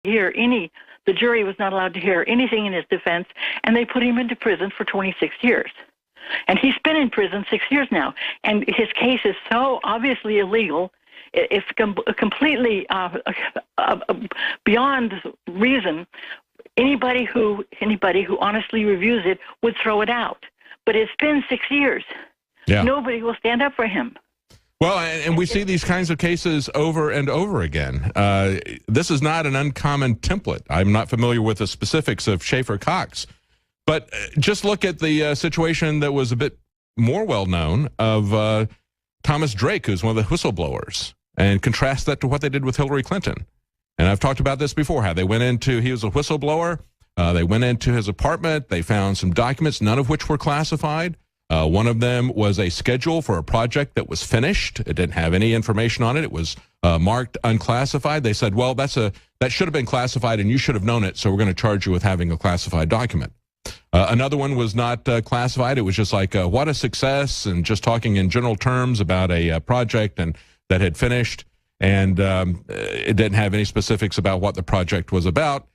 The jury was not allowed to hear anything in his defense, and they put him into prison for 26 years. And he's been in prison 6 years now, and his case is so obviously illegal. It's completely beyond reason. Anybody who honestly reviews it would throw it out. But it's been 6 years. Yeah. Nobody will stand up for him. Well, and we see these kinds of cases over and over again. This is not an uncommon template. I'm not familiar with the specifics of Schaefer Cox, but just look at the situation that was a bit more well-known of Thomas Drake, who's one of the whistleblowers, and contrast that to what they did with Hillary Clinton. And I've talked about this before, how they went into, he was a whistleblower, they went into his apartment, they found some documents, none of which were classified. One of them was a schedule for a project that was finished. It didn't have any information on it. It was marked unclassified. They said, well, that should have been classified and you should have known it, so we're going to charge you with having a classified document. Another one was not classified. It was just like, what a success, and just talking in general terms about a project and that had finished, and it didn't have any specifics about what the project was about,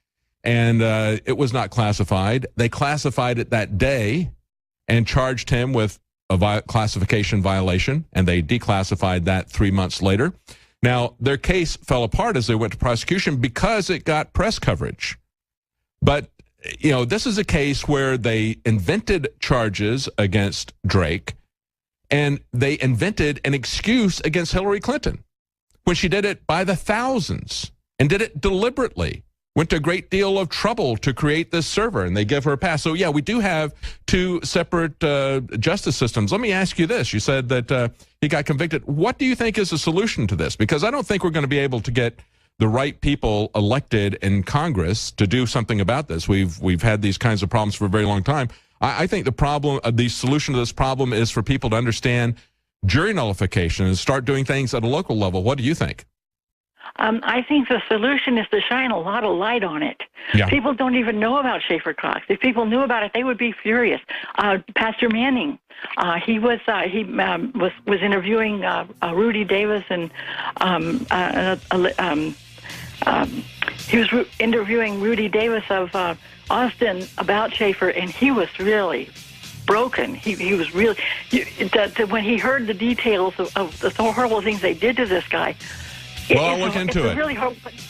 and it was not classified. They classified it that day and charged him with a classification violation, and they declassified that 3 months later. Now, their case fell apart as they went to prosecution because it got press coverage. But, you know, this is a case where they invented charges against Drake, and they invented an excuse against Hillary Clinton when she did it by the thousands and did it deliberately. Went to a great deal of trouble to create this server, and they give her a pass. So, yeah, we do have two separate justice systems. Let me ask you this. You said that he got convicted. What do you think is the solution to this? Because I don't think we're going to be able to get the right people elected in Congress to do something about this. We've had these kinds of problems for a very long time. I think the solution to this problem is for people to understand jury nullification and start doing things at a local level. What do you think? I think the solution is to shine a lot of light on it. Yeah. People don't even know about Schaefer Cox. If people knew about it, they would be furious. Pastor Manning, he was interviewing Rudy Davis, and he was interviewing Rudy Davis of Austin about Schaefer, and he was really broken. He was really when he heard the details of the horrible things they did to this guy. Well, I'll look into it. Really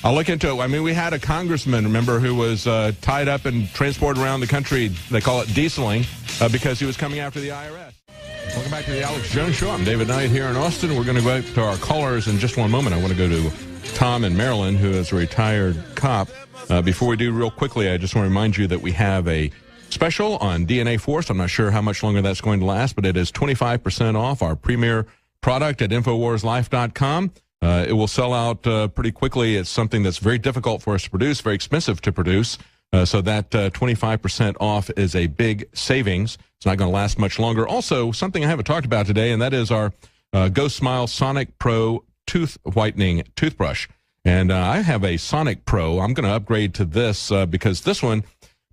I'll look into it. I mean, we had a congressman, remember, who was tied up and transported around the country. They call it dieseling because he was coming after the IRS. Welcome back to the Alex Jones Show. I'm David Knight here in Austin. We're going to go back to our callers in just one moment. I want to go to Tom in Maryland, who is a retired cop. Before we do, real quickly, I just want to remind you that we have a special on DNA Force. I'm not sure how much longer that's going to last, but it is 25% off our premier product at InfoWarsLife.com. It will sell out pretty quickly. It's something that's very difficult for us to produce, very expensive to produce. So that 25% off is a big savings. It's not going to last much longer. Also, something I haven't talked about today, and that is our Go Smile Sonic Pro tooth whitening toothbrush. And I have a Sonic Pro. I'm going to upgrade to this because this one,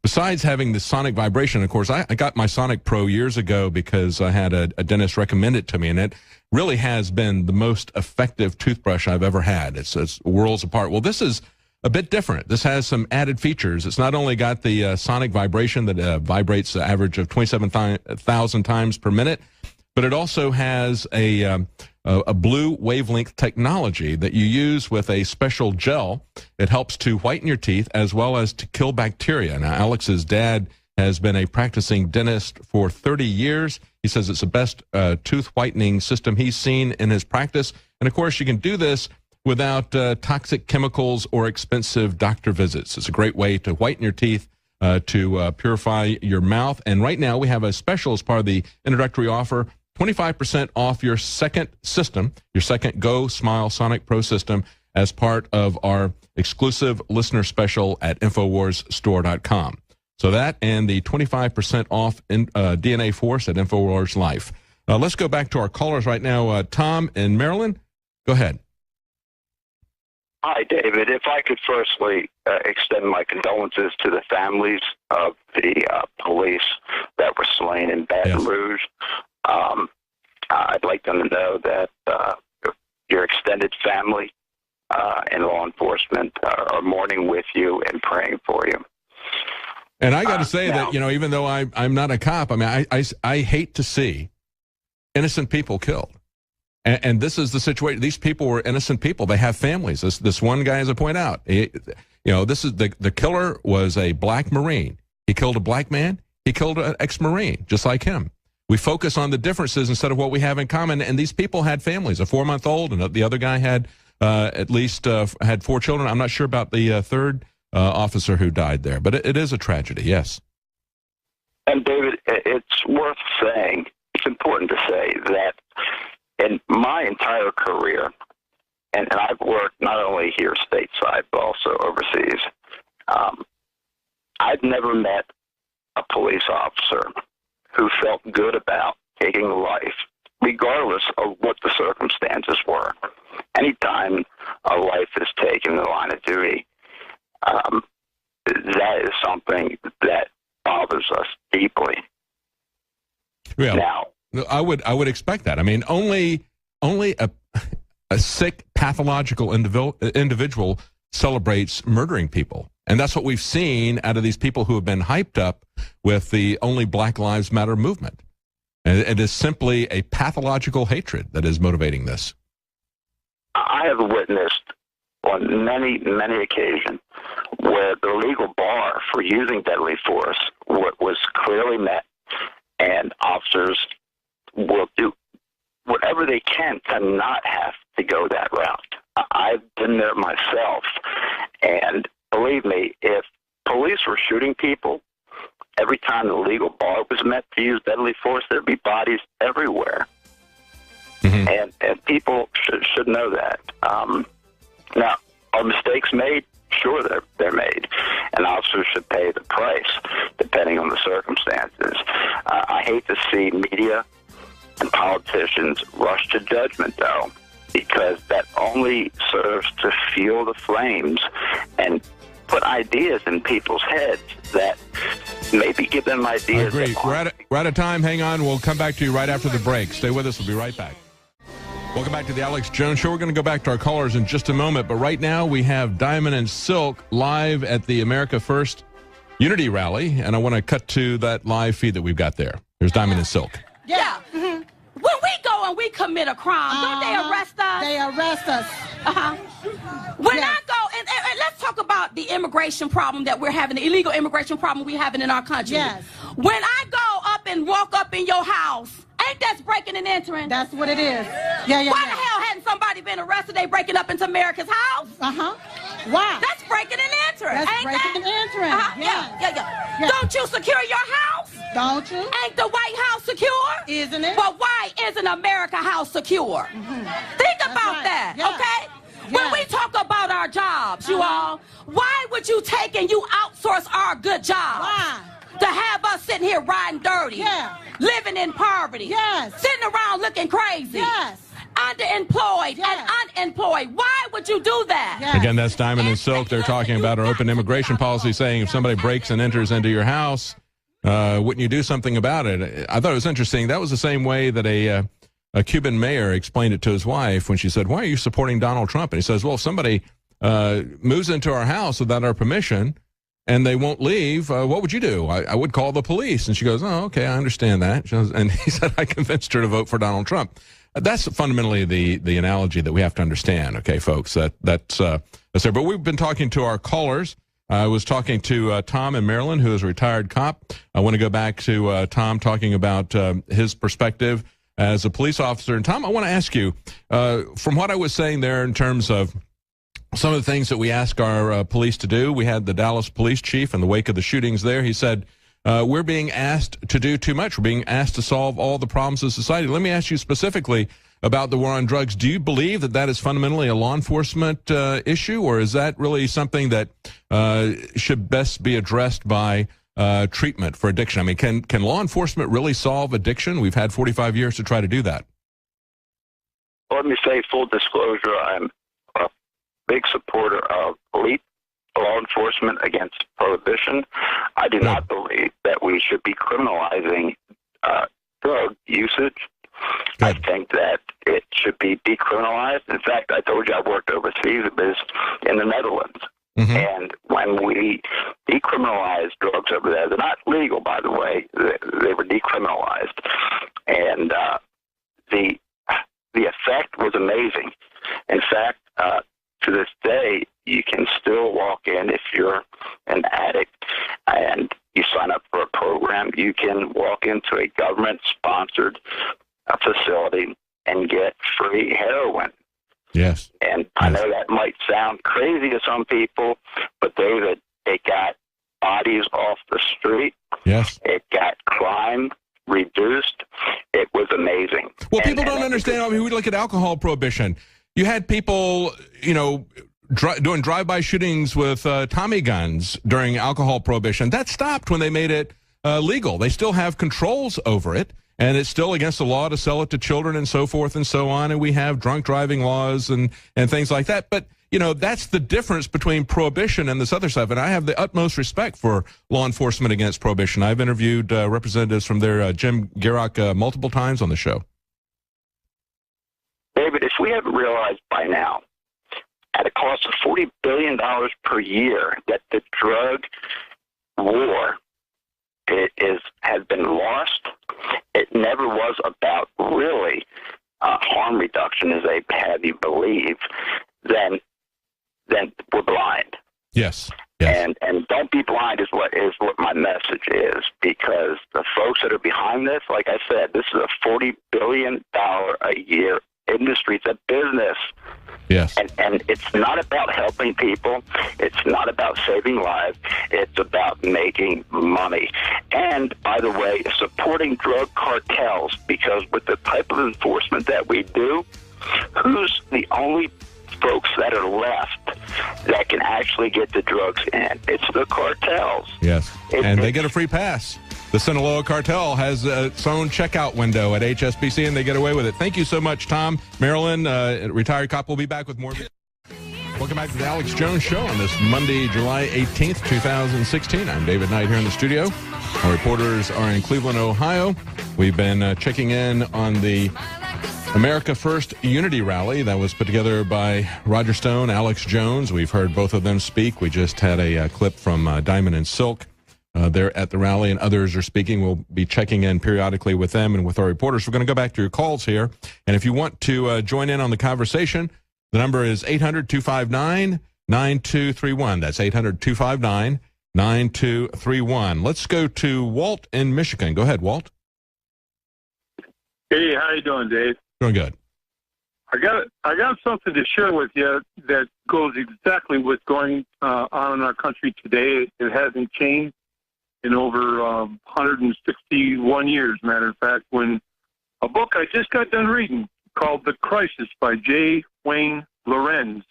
besides having the sonic vibration, of course, I got my Sonic Pro years ago because I had a dentist recommend it to me, and it really has been the most effective toothbrush I've ever had. It's worlds apart. Well, this is a bit different. This has some added features. It's not only got the sonic vibration that vibrates an average of 27,000 times per minute, but it also has a blue wavelength technology that you use with a special gel. It helps to whiten your teeth as well as to kill bacteria. Now, Alex's dad has been a practicing dentist for 30 years. He says it's the best tooth whitening system he's seen in his practice. And, of course, you can do this without toxic chemicals or expensive doctor visits. It's a great way to whiten your teeth, to purify your mouth. And right now we have a special as part of the introductory offer, 25% off your second system, your second Go Smile Sonic Pro system, as part of our exclusive listener special at InfoWarsStore.com. So that and the 25% off in, DNA Force at InfoWars Life. Let's go back to our callers right now. Tom in Maryland, go ahead. Hi, David. If I could firstly extend my condolences to the families of the police that were slain in Baton Rouge. I'd like them to know that your extended family in law enforcement are mourning with you and praying for you. And I got to say that, even though I'm not a cop, I mean, I hate to see innocent people killed. And this is the situation. These people were innocent people. They have families. This one guy, as I point out, this is the killer was a black Marine. He killed a black man. He killed an ex-Marine, just like him. We focus on the differences instead of what we have in common. And these people had families, a 4-month-old, and the other guy had at least had 4 children. I'm not sure about the third officer who died there, but it is a tragedy, yes. And David, it's worth saying, it's important to say that in my entire career, and I've worked not only here stateside, but also overseas, I've never met a police officer who felt good about taking life, regardless of what the circumstances were. Anytime a life is taken in the line of duty, that is something that bothers us deeply. Yeah, now, I would expect that. I mean, only a sick, pathological individual celebrates murdering people. And that's what we've seen out of these people who have been hyped up with the Only Black Lives Matter movement. And it is simply a pathological hatred that is motivating this. I have witnessed on many, many occasions where the legal bar for using deadly force was clearly met, and officers will do whatever they can to not have to go that route. I've been there myself, and believe me, if police were shooting people every time the legal bar was met to use deadly force, there'd be bodies everywhere. Mm-hmm. And people should know that. Now, are mistakes made? Sure, they're made, and officers should pay the price depending on the circumstances. I hate to see media and politicians rush to judgment, though, because that only serves to fuel the flames and put ideas in people's heads that maybe give them ideas. I agree. We're out of time. Hang on. We'll come back to you right after the break. Stay with us. We'll be right back. Welcome back to the Alex Jones Show. We're going to go back to our callers in just a moment, but right now we have Diamond and Silk live at the America First Unity Rally, and I want to cut to that live feed that we've got there. There's Diamond and Silk. Yeah. Mm-hmm. When we go and we commit a crime, don't they arrest us? They arrest us. When I go, and let's talk about the immigration problem that we're having, the illegal immigration problem we're having in our country. Yes. When I go up and walk up in your house, ain't that breaking and entering? That's what it is. Why the hell hadn't somebody been arrested? They breaking up into America's house? Why? That's breaking and entering. That's ain't breaking that? and entering. Yeah. Don't you secure your house? Don't you? Ain't the White House secure? Isn't it? Well, why isn't America House secure? Think about that, okay? When we talk about our jobs, you all, why would you take and you outsource our good jobs? Why? To have us sitting here riding dirty, living in poverty, sitting around looking crazy, underemployed and unemployed. Why would you do that? Again, that's Diamond and Silk. They're talking about our open immigration policy, saying if somebody breaks and enters into your house, wouldn't you do something about it? I thought it was interesting. That was the same way that a Cuban mayor explained it to his wife when she said, "Why are you supporting Donald Trump?" And he says, "Well, if somebody moves into our house without our permission and they won't leave, what would you do?" I would call the police. And she goes, "Oh, okay, I understand that." And he said, "I convinced her to vote for Donald Trump." That's fundamentally the analogy that we have to understand, okay, folks. That's there. But we've been talking to our callers. I was talking to Tom in Maryland, who is a retired cop. I want to go back to Tom talking about his perspective as a police officer. And Tom, I want to ask you, from what I was saying there in terms of some of the things that we ask our police to do, we had the Dallas police chief in the wake of the shootings there. He said, we're being asked to do too much. We're being asked to solve all the problems of society. Let me ask you specifically about the war on drugs. Do you believe that that is fundamentally a law enforcement issue, or is that really something that should best be addressed by treatment for addiction? I mean, can law enforcement really solve addiction? We've had 45 years to try to do that. Let me say, full disclosure, I'm a big supporter of elite law enforcement against prohibition. I do not believe that we should be criminalizing drug usage. Good. I think that it should be decriminalized. In fact, I told you I worked overseas in the Netherlands. Mm-hmm. And when we decriminalized drugs over there, they're not legal, by the way. They were decriminalized. And the effect was amazing. In fact, to this day, you can still walk in if you're an addict and you sign up for a program. You can walk into a government-sponsored facility and get free heroin. Yes. And I know that might sound crazy to some people, but David, it got bodies off the street. Yes. It got crime reduced. It was amazing. Well, people don't understand. I mean, we look at alcohol prohibition. You had people, doing drive-by shootings with Tommy guns during alcohol prohibition. That stopped when they made it legal. They still have controls over it, and it's still against the law to sell it to children and so forth and so on. And we have drunk driving laws and things like that. But, that's the difference between prohibition and this other stuff. And I have the utmost respect for law enforcement against prohibition. I've interviewed representatives from there, Jim Gierach, multiple times on the show. David, if we haven't realized by now, at a cost of $40 billion per year, that the drug war has been lost. It never was about really harm reduction, as they have you believe. Then we're blind. Yes. And don't be blind is what my message is, because the folks that are behind this, like I said, this is a $40 billion a year industry. It's a business. Yes. And it's not about helping people. It's not about saving lives. It's about making money. And, by the way, supporting drug cartels, because with the type of enforcement that we do, who's the only folks that are left that can actually get the drugs in? It's the cartels. Yes. And they get a free pass. The Sinaloa cartel has its own checkout window at HSBC, and they get away with it. Thank you so much, Tom. Marilyn, retired cop, will be back with more. Welcome back to the Alex Jones Show on this Monday, July 18th, 2016. I'm David Knight here in the studio. Our reporters are in Cleveland, Ohio. We've been checking in on the America First Unity Rally that was put together by Roger Stone, Alex Jones. We've heard both of them speak. We just had a clip from Diamond and Silk. They're at the rally, and others are speaking. We'll be checking in periodically with them and with our reporters. We're going to go back to your calls here. And if you want to join in on the conversation, the number is 800-259-9231. That's 800-259-9231. Let's go to Walt in Michigan. Go ahead, Walt. Hey, how you doing, Dave? Doing good. I got something to share with you that goes exactly what's going on in our country today. It hasn't changed in over 161 years, matter of fact, when a book I just got done reading called The Crisis by J. Wayne Lorenz,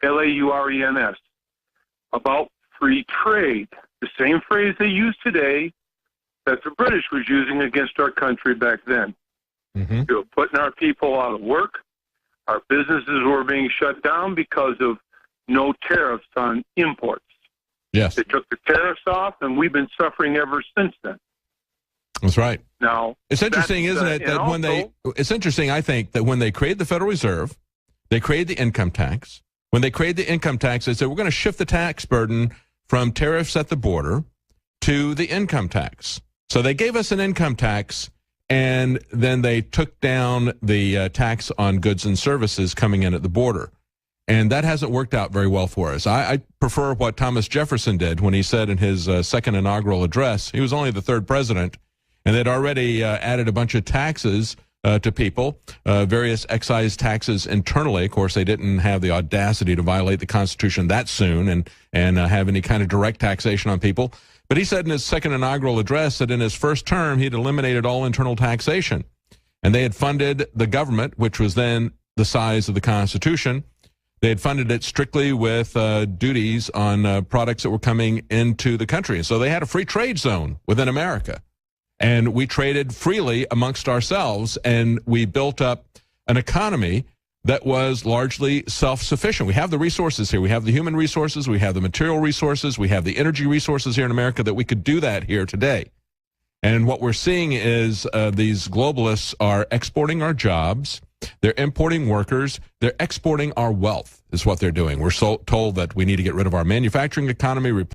L-A-U-R-E-N-S, about free trade, the same phrase they use today that the British was using against our country back then. Mm-hmm. They were putting our people out of work. Our businesses were being shut down because of no tariffs on imports. Yes. They took the tariffs off, and we've been suffering ever since then. That's right. Now, it's interesting, isn't it, that it's interesting, I think, that when they created the Federal Reserve, they created the income tax. When they created the income tax, they said, we're going to shift the tax burden from tariffs at the border to the income tax. So they gave us an income tax, and then they took down the tax on goods and services coming in at the border. And that hasn't worked out very well for us. I prefer what Thomas Jefferson did when he said in his second inaugural address, he was only the third president, and they'd already added a bunch of taxes to people, various excise taxes internally. Of course, they didn't have the audacity to violate the Constitution that soon and have any kind of direct taxation on people. But he said in his second inaugural address that in his first term, he'd eliminated all internal taxation. And they had funded the government, which was then the size of the Constitution. They had funded it strictly with duties on products that were coming into the country. And so they had a free trade zone within America. And we traded freely amongst ourselves, and we built up an economy that was largely self-sufficient. We have the resources here. We have the human resources. We have the material resources. We have the energy resources here in America that we could do that here today. And what we're seeing is these globalists are exporting our jobs. They're importing workers. They're exporting our wealth is what they're doing. We're told that we need to get rid of our manufacturing economy,